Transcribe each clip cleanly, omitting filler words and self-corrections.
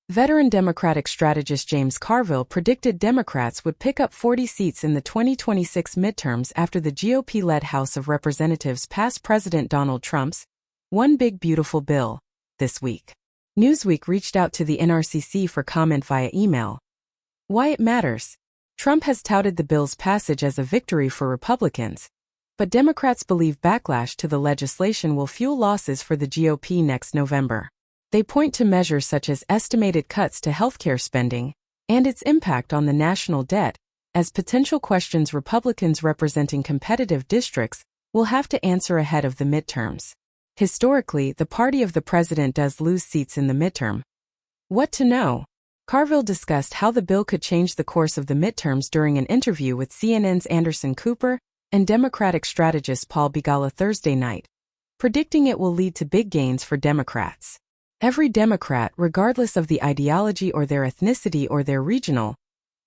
Veteran Democratic strategist James Carville predicted Democrats would pick up 40 seats in the 2026 midterms after the GOP-led House of Representatives passed President Donald Trump's One Big Beautiful Bill this week. Newsweek reached out to the NRCC for comment via email. Why it matters. Trump has touted the bill's passage as a victory for Republicans, but Democrats believe backlash to the legislation will fuel losses for the GOP next November. They point to measures such as estimated cuts to healthcare spending and its impact on the national debt as potential questions Republicans representing competitive districts will have to answer ahead of the midterms. Historically, the party of the president does lose seats in the midterm. What to know? Carville discussed how the bill could change the course of the midterms during an interview with CNN's Anderson Cooper and Democratic strategist Paul Begala Thursday night, predicting it will lead to big gains for Democrats. Every Democrat, regardless of the ideology or their ethnicity or their regional,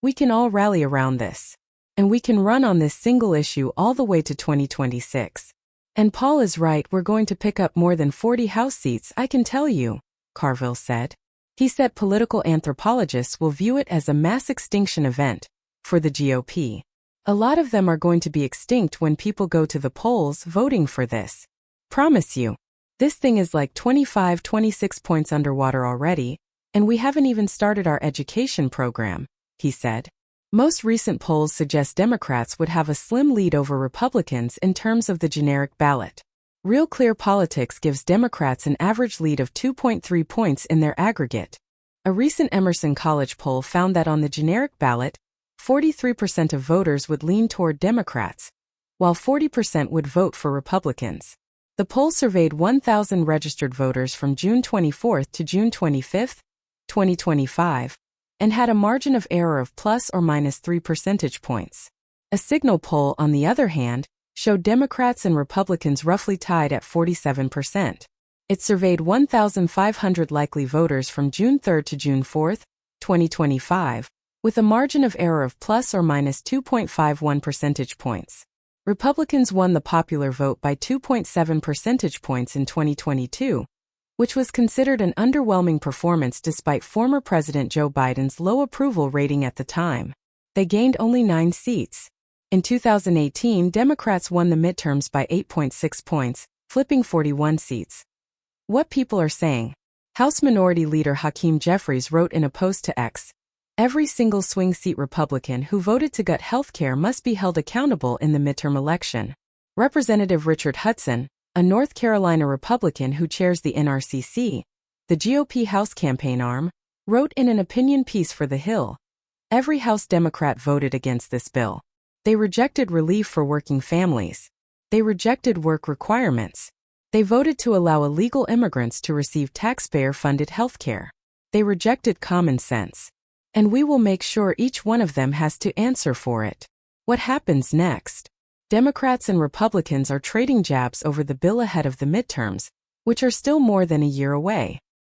we can all rally around this. And we can run on this single issue all the way to 2026. And Paul is right, we're going to pick up more than 40 House seats, I can tell you, Carville said. He said political anthropologists will view it as a mass extinction event for the GOP. A lot of them are going to be extinct when people go to the polls voting for this. Promise you. This thing is like 26 points underwater already, and we haven't even started our education program, he said. Most recent polls suggest Democrats would have a slim lead over Republicans in terms of the generic ballot. Real Clear Politics gives Democrats an average lead of 2.3 points in their aggregate. A recent Emerson College poll found that on the generic ballot, 43% of voters would lean toward Democrats, while 40% would vote for Republicans. The poll surveyed 1,000 registered voters from June 24 to June 25, 2025, and had a margin of error of plus or minus 3 percentage points. A Signal poll, on the other hand, showed Democrats and Republicans roughly tied at 47%. It surveyed 1,500 likely voters from June 3 to June 4, 2025, with a margin of error of plus or minus 2.51 percentage points. Republicans won the popular vote by 2.7 percentage points in 2022, which was considered an underwhelming performance despite former President Joe Biden's low approval rating at the time. They gained only 9 seats. In 2018, Democrats won the midterms by 8.6 points, flipping 41 seats. What people are saying. House Minority Leader Hakeem Jeffries wrote in a post to X, "Every single swing seat Republican who voted to gut health care must be held accountable in the midterm election." Representative Richard Hudson, a North Carolina Republican who chairs the NRCC, the GOP House campaign arm, wrote in an opinion piece for The Hill, "Every House Democrat voted against this bill. They rejected relief for working families. They rejected work requirements. They voted to allow illegal immigrants to receive taxpayer-funded health care. They rejected common sense. And we will make sure each one of them has to answer for it." What happens next? Democrats and Republicans are trading jabs over the bill ahead of the midterms, which are still more than a year away.